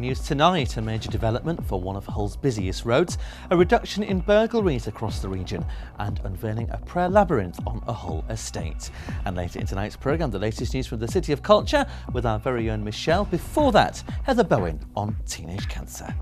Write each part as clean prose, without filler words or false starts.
news tonight, a major development for one of Hull's busiest roads, a reduction in burglaries across the region and unveiling a prayer labyrinth on a Hull estate. And later in tonight's programme, the latest news from the City of Culture with our very own Michelle. Before that, Heather Bowen on teenage cancer.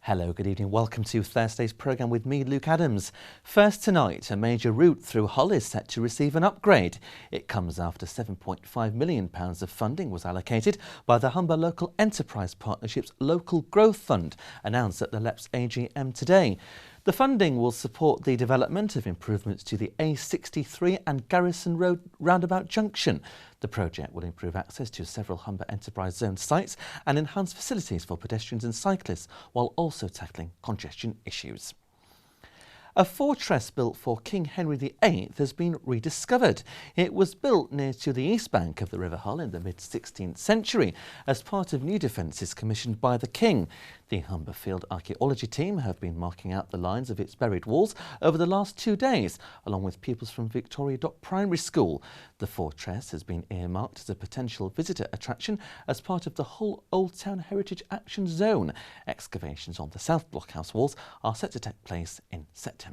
Hello, good evening. Welcome to Thursday's programme with me, Luke Adams. First tonight, a major route through Hull is set to receive an upgrade. It comes after £7.5 million of funding was allocated by the Humber Local Enterprise Partnership's Local Growth Fund, announced at the LEP's AGM today. The funding will support the development of improvements to the A63 and Garrison Road roundabout junction. The project will improve access to several Humber Enterprise Zone sites and enhance facilities for pedestrians and cyclists, while also tackling congestion issues. A fortress built for King Henry VIII has been rediscovered. It was built near to the east bank of the River Hull in the mid-16th century as part of new defences commissioned by the King. The Humberfield archaeology team have been marking out the lines of its buried walls over the last 2 days, along with pupils from Victoria Dock Primary School. The fortress has been earmarked as a potential visitor attraction as part of the Hull Old Town Heritage Action Zone. Excavations on the South Blockhouse walls are set to take place in September.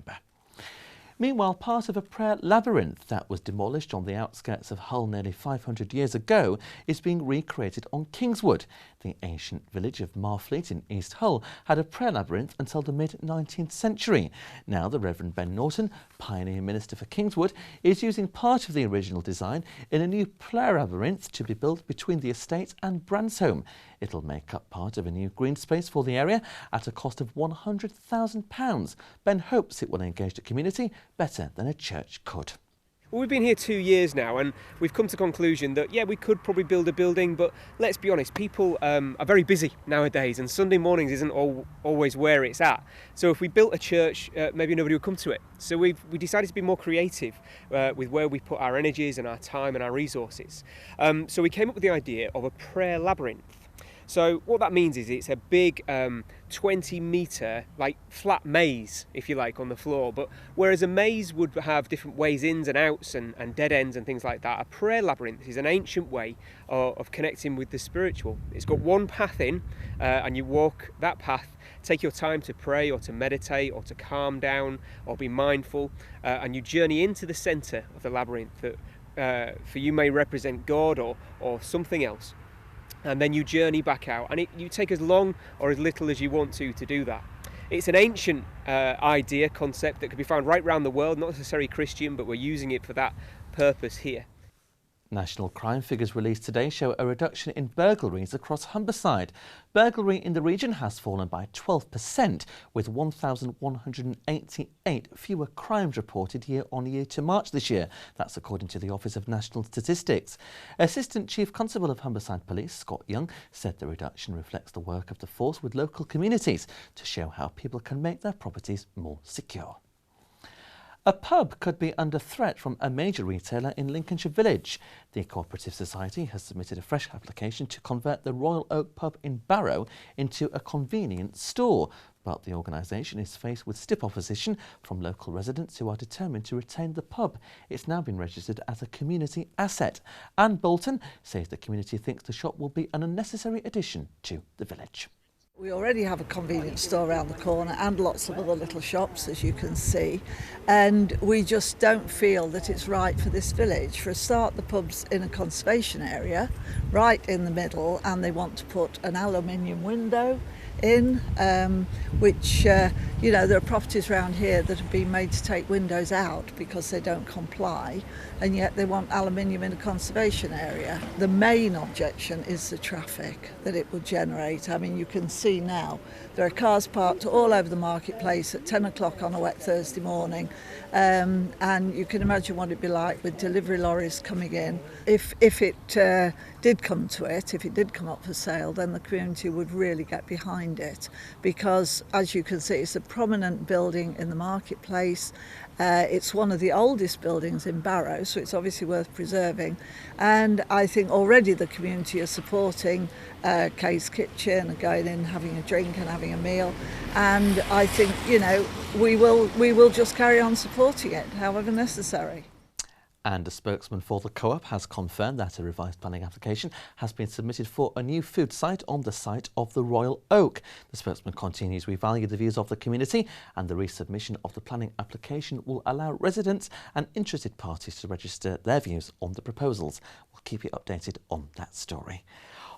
Meanwhile, part of a prayer labyrinth that was demolished on the outskirts of Hull nearly 500 years ago is being recreated on Kingswood. The ancient village of Marfleet in East Hull had a prayer labyrinth until the mid-19th century. Now the Reverend Ben Norton, pioneer minister for Kingswood, is using part of the original design in a new prayer labyrinth to be built between the estate and Bransholme. It'll make up part of a new green space for the area at a cost of £100,000. Ben hopes it will engage the community better than a church could. Well, we've been here 2 years now and we've come to the conclusion that, yeah, we could probably build a building, but let's be honest, people are very busy nowadays and Sunday mornings isn't always where it's at. So if we built a church, maybe nobody would come to it. So we decided to be more creative with where we put our energies and our time and our resources. So we came up with the idea of a prayer labyrinth. So what that means is it's a big 20-metre like flat maze, if you like, on the floor. But whereas a maze would have different ways ins and outs and dead ends and things like that, a prayer labyrinth is an ancient way of connecting with the spiritual. It's got one path in and you walk that path, take your time to pray or to meditate or to calm down or be mindful, and you journey into the centre of the labyrinth that for you may represent God or something else. And then you journey back out, and you take as long or as little as you want to do that. It's an ancient idea, concept that could be found right around the world, not necessarily Christian, but we're using it for that purpose here. National crime figures released today show a reduction in burglaries across Humberside. Burglary in the region has fallen by 12%, with 1,188 fewer crimes reported year on year to March this year. That's according to the Office of National Statistics. Assistant Chief Constable of Humberside Police, Scott Young, said the reduction reflects the work of the force with local communities to show how people can make their properties more secure. A pub could be under threat from a major retailer in Lincolnshire Village. The Cooperative Society has submitted a fresh application to convert the Royal Oak pub in Barrow into a convenience store. But the organisation is faced with stiff opposition from local residents who are determined to retain the pub. It's now been registered as a community asset. Anne Bolton says the community thinks the shop will be an unnecessary addition to the village. We already have a convenience store around the corner and lots of other little shops, as you can see, and we just don't feel that it's right for this village. For a start, the pub's in a conservation area right in the middle, and they want to put an aluminium window in, which, there are properties around here that have been made to take windows out because they don't comply, and yet they want aluminium in a conservation area. The main objection is the traffic that it would generate. I mean, you can see now there are cars parked all over the marketplace at 10 o'clock on a wet Thursday morning, and you can imagine what it'd be like with delivery lorries coming in. If it did come to it, if it did come up for sale, then the community would really get behind it, because as you can see, it's a prominent building in the marketplace. It's one of the oldest buildings in Barrow, so it's obviously worth preserving, and I think already the community are supporting Kay's Kitchen and going in, having a drink and having a meal, and I think we will just carry on supporting it however necessary. And a spokesman for the co-op has confirmed that a revised planning application has been submitted for a new food site on the site of the Royal Oak. The spokesman continues, "We value the views of the community, and the resubmission of the planning application will allow residents and interested parties to register their views on the proposals." We'll keep you updated on that story.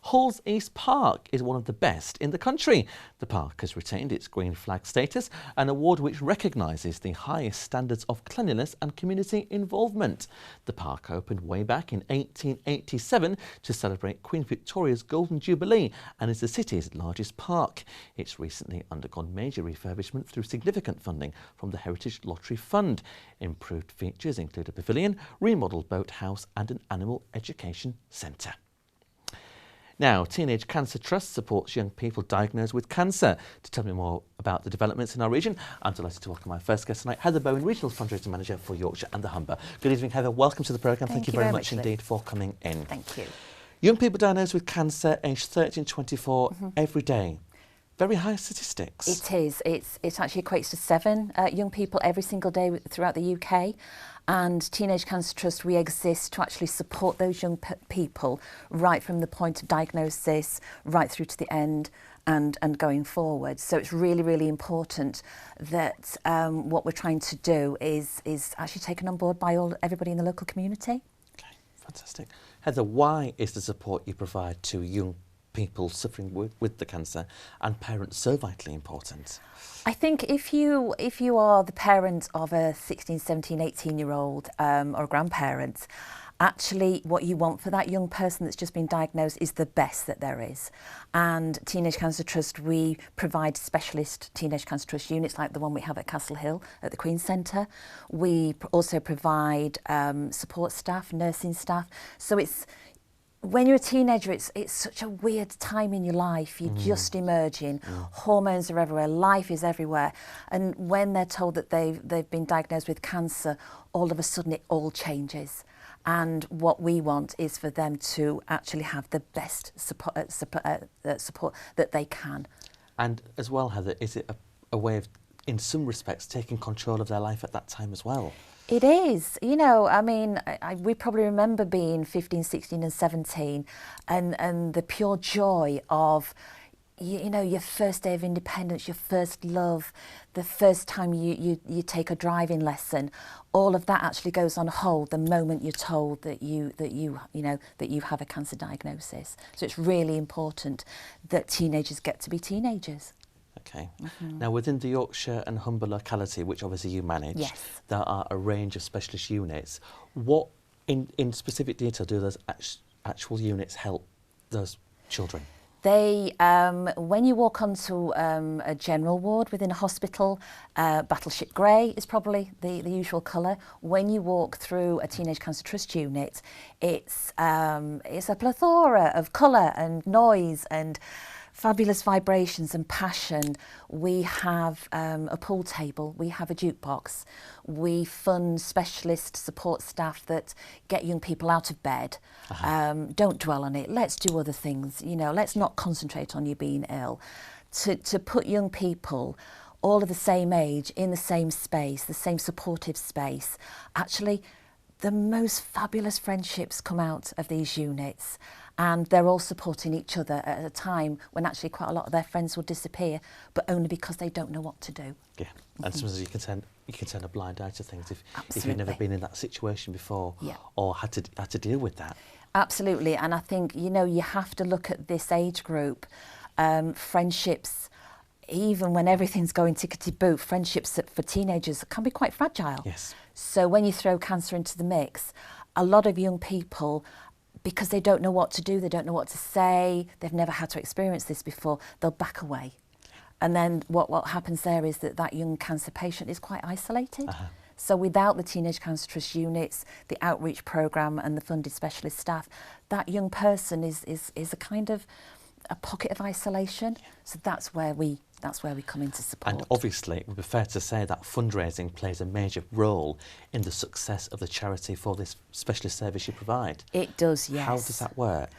Hull's East Park is one of the best in the country. The park has retained its green flag status, an award which recognises the highest standards of cleanliness and community involvement. The park opened way back in 1887 to celebrate Queen Victoria's Golden Jubilee and is the city's largest park. It's recently undergone major refurbishment through significant funding from the Heritage Lottery Fund. Improved features include a pavilion, remodelled boathouse and an animal education centre. Now, Teenage Cancer Trust supports young people diagnosed with cancer. To tell me more about the developments in our region, I'm delighted to welcome my first guest tonight, Heather Bowen, Regional Fundraising Manager for Yorkshire and the Humber. Good evening, Heather. Welcome to the programme. Thank you very much indeed for coming in. Thank you. Young people diagnosed with cancer, aged 13 to 24, every day. Very high statistics. It is. It actually equates to 7 young people every single day throughout the UK. And Teenage Cancer Trust, we exist to actually support those young people right from the point of diagnosis right through to the end and going forward. So it's really, really important that what we're trying to do is actually taken on board by everybody in the local community. Okay, fantastic. Heather, why is the support you provide to young people suffering with the cancer and parents so vitally important? I think if you are the parent of a 16, 17, 18-year-old or a grandparent, actually what you want for that young person that's just been diagnosed is the best that there is. And Teenage Cancer Trust, we provide specialist Teenage Cancer Trust units like the one we have at Castle Hill at the Queen's Centre. We also provide support staff, nursing staff. So when you're a teenager, it's such a weird time in your life. You're just emerging. Hormones are everywhere. Life is everywhere. And when they're told that they've been diagnosed with cancer, all of a sudden it all changes. And what we want is for them to actually have the best support that they can. And as well, Heather, is it a way of, in some respects, taking control of their life at that time as well? It is. You know, I mean, we probably remember being 15, 16 and 17 and the pure joy of, you know, your first day of independence, your first love, the first time you take a driving lesson. All of that actually goes on hold the moment you're told that you have a cancer diagnosis. So it's really important that teenagers get to be teenagers. Okay. Now, within the Yorkshire and Humber locality, which obviously you manage, yes, there are a range of specialist units. What, in specific detail, do those actual units help those children? They, when you walk onto a general ward within a hospital, Battleship Grey is probably the usual colour. When you walk through a Teenage Cancer Trust unit, it's a plethora of colour and noise and fabulous vibrations and passion. We have a pool table, we have a jukebox, we fund specialist support staff that get young people out of bed. Don't dwell on it, let's do other things, you know, let's not concentrate on you being ill. To put young people all of the same age in the same space, the same supportive space, actually the most fabulous friendships come out of these units. And they're all supporting each other at a time when actually quite a lot of their friends will disappear, but only because they don't know what to do. Yeah, and sometimes you can turn a blind eye to things if you've never been in that situation before, or had to deal with that. Absolutely, and I think, you know, you have to look at this age group. Friendships, even when everything's going tickety-boo, friendships for teenagers can be quite fragile. Yes. So when you throw cancer into the mix, a lot of young people, because they don't know what to do, they don't know what to say, they've never had to experience this before, they'll back away. And then what happens there is that young cancer patient is quite isolated. So without the Teenage Cancer Trust units, the outreach programme and the funded specialist staff, that young person is a kind of a pocket of isolation. So that's where we that's where we come in to support. And obviously, it would be fair to say that fundraising plays a major role in the success of the charity for this specialist service you provide. It does, yes. How does that work?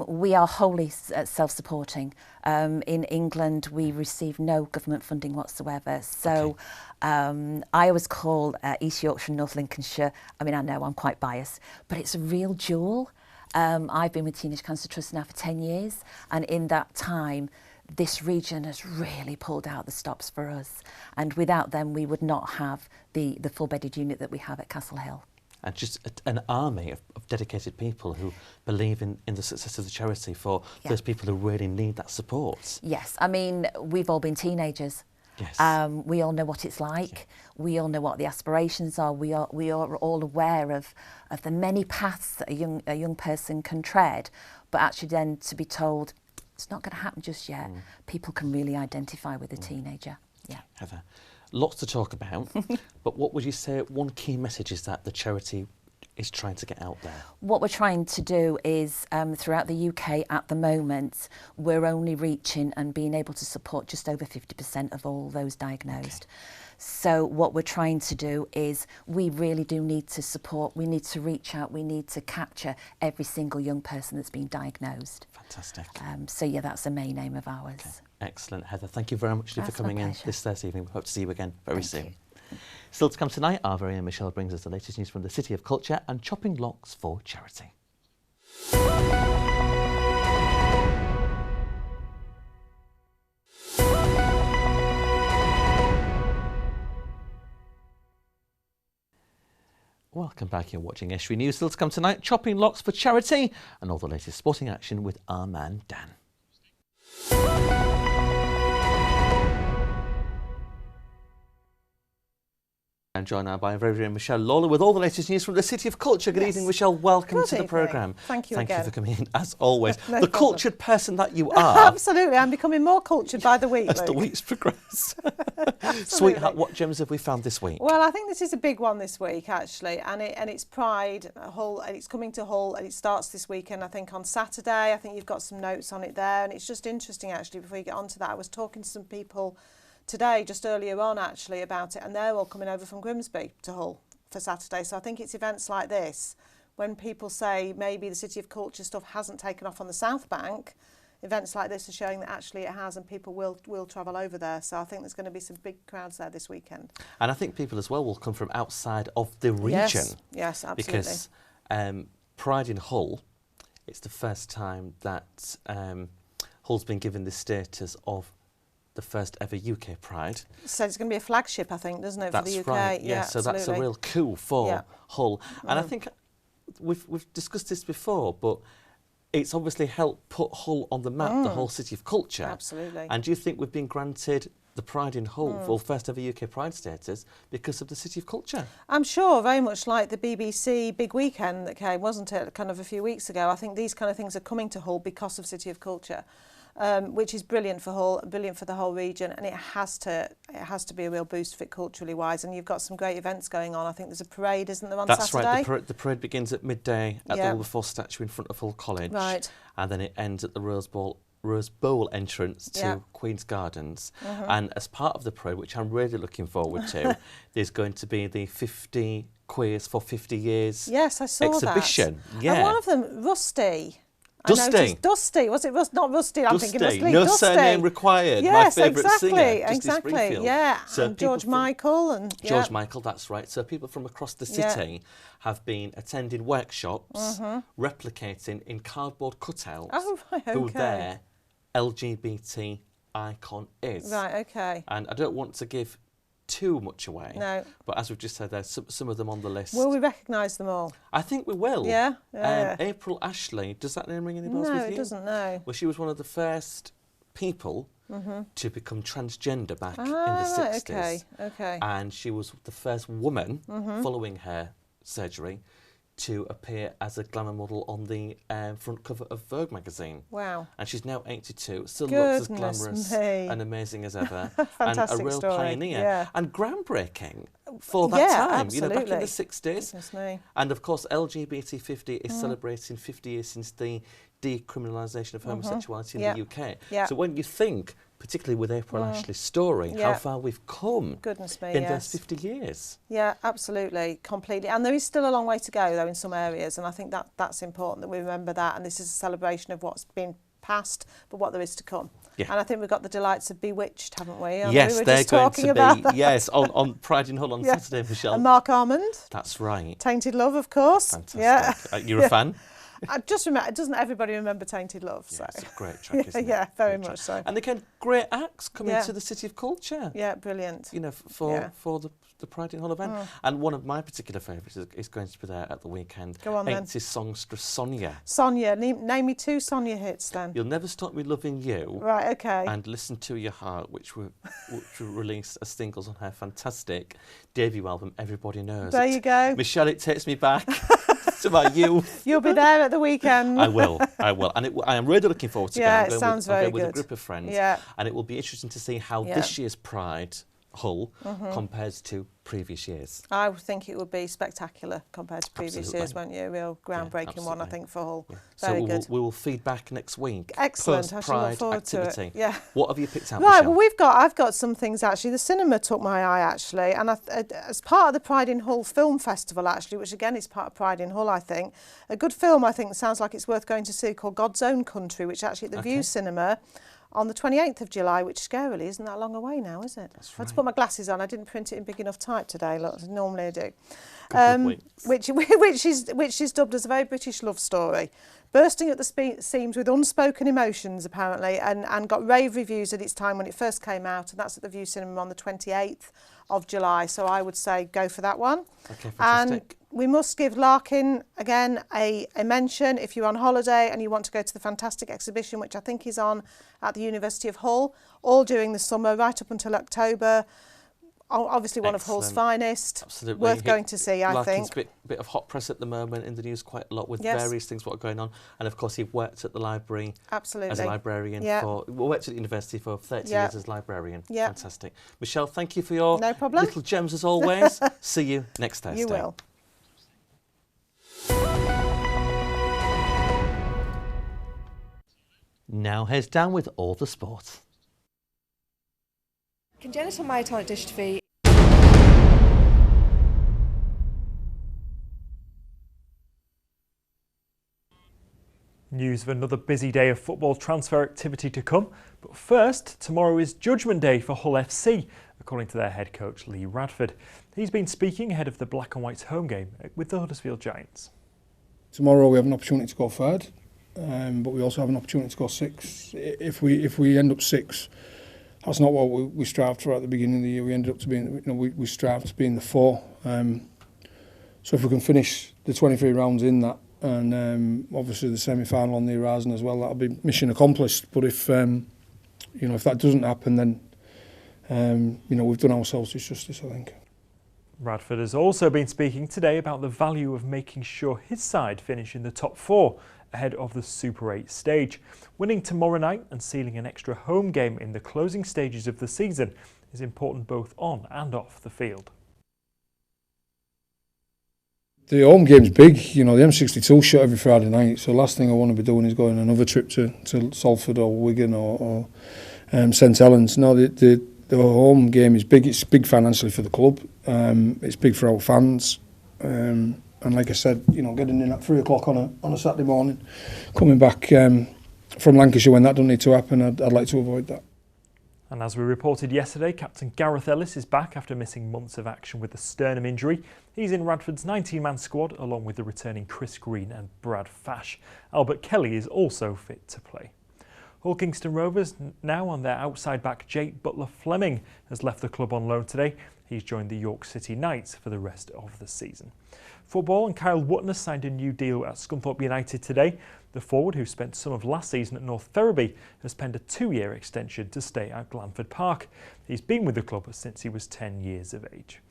We are wholly self-supporting. In England, we receive no government funding whatsoever. So I always call East Yorkshire and North Lincolnshire, I mean, I know I'm quite biased, but it's a real jewel. I've been with Teenage Cancer Trust now for 10 years, and in that time, this region has really pulled out the stops for us. And without them, we would not have the full-bedded unit that we have at Castle Hill. And just an army of dedicated people who believe in the success of the charity for those people who really need that support. Yes, I mean, we've all been teenagers. Yes. We all know what it's like. We all know what the aspirations are. We are all aware of the many paths that a young person can tread, but actually then to be told it's not going to happen just yet. People can really identify with a teenager. Yeah. Heather, lots to talk about, but what would you say one key message is that the charity is trying to get out there? What we're trying to do is, throughout the UK at the moment, we're only reaching and being able to support just over 50% of all those diagnosed. So what we're trying to do is we really do need to support, we need to reach out, we need to capture every single young person that's been diagnosed. Fantastic. So yeah, that's the main aim of ours. Okay. Excellent, Heather. Thank you very much for coming in this Thursday evening. We hope to see you again very soon. Still to come tonight, our very own Michelle brings us the latest news from the City of Culture and chopping locks for charity. Welcome back. You're watching Estuary News. Still to come tonight, chopping locks for charity and all the latest sporting action with our man Dan. I'm joined now by our very own Michelle Lalor with all the latest news from the City of Culture. Good evening, Michelle. Welcome to the programme. Thank you again. Thank you for coming in, as always. No the problem. cultured person that you are. Absolutely, I'm becoming more cultured by the week, As the Luke. weeks progress. Sweetheart, what gems have we found this week? Well, I think this is a big one this week, actually, and it's Pride, Hull, and it's coming to Hull, and it starts this weekend, I think, on Saturday. I think you've got some notes on it there, and it's just interesting, actually, before you get onto that. I was talking to some people today, just earlier on, actually, about it, and they're all coming over from Grimsby to Hull for Saturday. So I think it's events like this, when people say maybe the City of Culture stuff hasn't taken off on the South Bank, events like this are showing that actually it has, and people will travel over there. So I think there's going to be some big crowds there this weekend. And I think people as well will come from outside of the region. Yes, absolutely. Because Pride in Hull, it's the first time that Hull's been given the status of the first ever UK Pride. So it's going to be a flagship, I think, doesn't it, for the UK? Right. Yeah, so absolutely. that's a real coup for Hull. And I think we've discussed this before, but it's obviously helped put Hull on the map, the whole City of Culture. Absolutely. And do you think we've been granted the Pride in Hull for first ever UK Pride status because of the City of Culture? I'm sure, very much like the BBC Big Weekend that came, wasn't it, kind of a few weeks ago. I think these kind of things are coming to Hull because of City of Culture. Which is brilliant for Hull, brilliant for the whole region, and it has to be a real boost for it culturally wise. And you've got some great events going on. I think there's a parade, isn't there, on Saturday? That's right. The parade begins at midday at the Wilberforce statue in front of Hull College, right, and then it ends at the Rose Bowl entrance to Queen's Gardens. And as part of the parade, which I'm really looking forward to, there's going to be the 50 Queers for 50 Years yes, I saw exhibition. That. Yeah. And one of them, Rusty. Dusty. Was it not Rusty? I'm thinking Rusty. No Dusty. surname required. Yes, my favourite singer, exactly. Yeah, so and George Michael and George Michael. That's right. So people from across the city have been attending workshops, replicating in cardboard cutouts who their LGBT icon is. Right. Okay. And I don't want to give too much away. No. But as we've just said, there's some of them on the list. Will we recognise them all? I think we will. Yeah. April Ashley, does that name ring any bells with you? No, it doesn't, no. Well, she was one of the first people to become transgender back in the Right, 60s. okay. And she was the first woman following her surgery to appear as a glamour model on the front cover of Vogue magazine. Wow. And she's now 82, still Goodness looks as glamorous me. and amazing as ever. Fantastic and a real story. pioneer. Yeah. And groundbreaking. for that time. Absolutely. You know, back in the 60s. Goodness me. And of course, LGBT 50 is celebrating 50 years since the decriminalisation of homosexuality in the UK. Yeah. So when you think, particularly with April Ashley's story, how far we've come Goodness me, in those 50 years. Yeah, absolutely, completely. And there is still a long way to go, though, in some areas. And I think that's important that we remember that. And this is a celebration of what's been past, but what there is to come. Yeah. And I think we've got the delights of Bewitched, haven't we? Yes, we were they're just going talking to about be, that. yes, on Pride in Hull on Saturday, Michelle. And Mark Armand. That's right. Tainted Love, of course. Fantastic. Yeah. You're a fan? I just remember, doesn't everybody remember Tainted Love? Yeah, so. it's a great track, isn't it? Yeah, very great much track. so. And again, great acts coming to the City of Culture. Yeah, brilliant. You know, for the Pride in Hull event. And one of my particular favourites is going to be there at the weekend. Go on then. It's his songstress Sonia. Sonia, name me 2 Sonia hits then. You'll Never Stop Me Loving You. Right, okay. And Listen to Your Heart, which were released as singles on her fantastic debut album, Everybody Knows. There you go. Michelle, it takes me back to my youth. You'll be there at the weekend. I will. And I am really looking forward to Yeah, going. it sounds very good. With a group of friends. Yeah. And it will be interesting to see how this year's Pride Hull compares to previous years. I would think it would be spectacular compared to previous years, won't you? A real groundbreaking one, I think, for Hull. Yeah. Very so good. we will feed back next week. Excellent. I shall look forward activity. to it. Yeah. What have you picked out, Right, Michelle? well, I've got some things, actually. The cinema took my eye, actually, and as part of the Pride in Hull Film Festival, actually, which, again, is part of Pride in Hull, I think, a good film, I think, sounds like it's worth going to see, called God's Own Country, which actually at the View Cinema on the 28th of July, which scarily isn't that long away now, is it? That's right. I had to put my glasses on. I didn't print it in big enough type today, look, as normally I do. Which is dubbed as a very British love story, bursting at the seams with unspoken emotions, apparently, and got rave reviews at its time when it first came out, and that's at the View Cinema on the 28th of July. So I would say go for that one. Okay, fantastic. And we must give Larkin, again, a mention if you're on holiday and you want to go to the fantastic exhibition, which I think is on at the University of Hull, all during the summer, right up until October. Obviously one of Hull's finest. Absolutely. Worth going to see, I think. Larkin's bit of hot press at the moment, in the news quite a lot with various things what are going on. And of course he worked at the library as a librarian worked at the university for 30 years as librarian. Yeah. Fantastic. Michelle, thank you for your little gems as always. See you next Thursday. You will. Now heads down with all the sport. Congenital myotonic dystrophy. News of another busy day of football transfer activity to come. But first, tomorrow is Judgment Day for Hull FC, according to their head coach Lee Radford. He's been speaking ahead of the Black and White's home game with the Huddersfield Giants. Tomorrow we have an opportunity to go third, but we also have an opportunity to go sixth. If we end up sixth, that's not what we strived for at the beginning of the year. We ended up to being, we strived to be in the four. So if we can finish the 23 rounds in that, and obviously the semi-final on the horizon as well, that'll be mission accomplished. But if if that doesn't happen, then we've done ourselves disjustice, I think. Radford has also been speaking today about the value of making sure his side finish in the top four ahead of the Super 8 stage. Winning tomorrow night and sealing an extra home game in the closing stages of the season is important both on and off the field. The home game's big, the M62 shut every Friday night, so the last thing I want to be doing is going another trip to Salford or Wigan or St Helens. No, the home game is big. It's big financially for the club. It's big for our fans. And like I said, getting in at 3 o'clock on a Saturday morning, coming back from Lancashire when that doesn't need to happen, I'd like to avoid that. And as we reported yesterday, Captain Gareth Ellis is back after missing months of action with a sternum injury. He's in Radford's 19-man squad, along with the returning Chris Green and Brad Fash. Albert Kelly is also fit to play. Hull Kingston Rovers, now on their outside back Jake Butler-Fleming, has left the club on loan today. He's joined the York City Knights for the rest of the season. Football, and Kyle Wootton signed a new deal at Scunthorpe United today. The forward, who spent some of last season at North Ferriby, has penned a 2-year extension to stay at Glanford Park. He's been with the club since he was 10 years of age.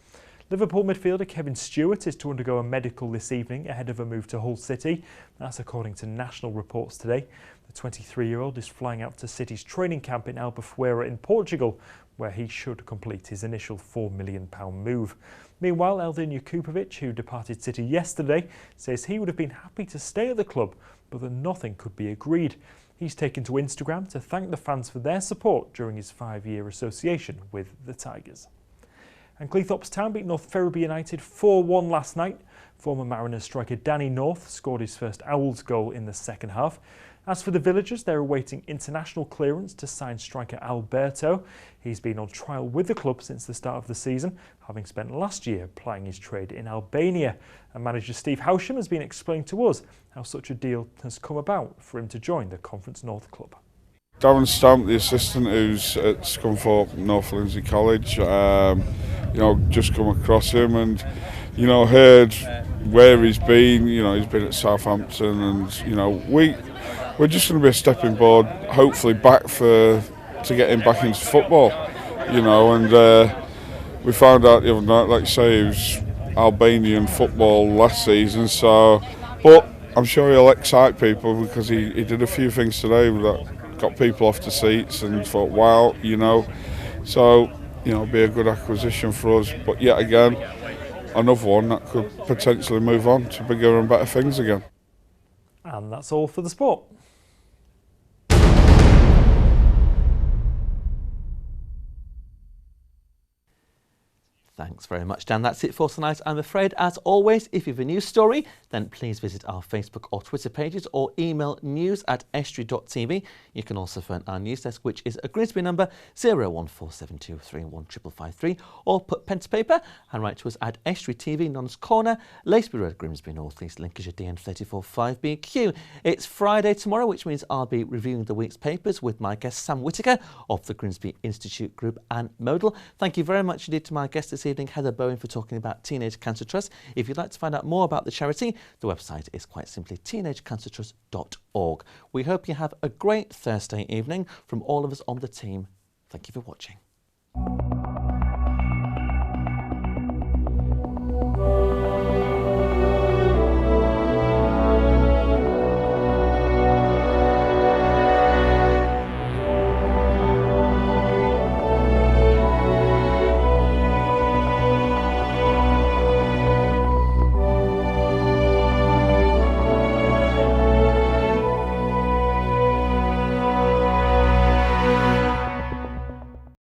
Liverpool midfielder Kevin Stewart is to undergo a medical this evening ahead of a move to Hull City. That's according to national reports today. The 23-year-old is flying out to City's training camp in Albufeira in Portugal, where he should complete his initial £4 million move. Meanwhile, Eldin Jakupovic, who departed City yesterday, says he would have been happy to stay at the club, but that nothing could be agreed. He's taken to Instagram to thank the fans for their support during his 5-year association with the Tigers. And Cleethorpes Town beat North Ferriby United 4-1 last night. Former Mariners striker Danny North scored his first Owls goal in the second half. As for the Villagers, they're awaiting international clearance to sign striker Alberto. He's been on trial with the club since the start of the season, having spent last year plying his trade in Albania. And manager Steve Howsham has been explaining to us how such a deal has come about for him to join the Conference North club. Darren Stamp, the assistant who's at Scunthorpe North Lindsay College, just come across him and, heard where he's been. He's been at Southampton and, we're just going to be a stepping board, hopefully back to get him back into football, and we found out the other night, like you say, he was Albanian football last season, but I'm sure he'll excite people because he did a few things today that got people off the seats and thought, wow, so, be a good acquisition for us, but yet again, another one that could potentially move on to bigger and better things again. And that's all for the sport. Thanks very much, Dan. That's it for tonight, I'm afraid. As always, if you have a news story, then please visit our Facebook or Twitter pages or email news@estuary.tv. You can also phone our news desk, which is a Grimsby number 01472315553, or put pen to paper and write to us at Estuary TV, Non's Corner, Laceby Road, Grimsby North East, Lincolnshire, DN34 5BQ. It's Friday tomorrow, which means I'll be reviewing the week's papers with my guest Sam Whittaker of the Grimsby Institute Group and Modal. Thank you very much indeed to my guest this evening, Heather Bowen, for talking about Teenage Cancer Trust. If you'd like to find out more about the charity, the website is quite simply teenagecancertrust.org. We hope you have a great Thursday evening from all of us on the team. Thank you for watching.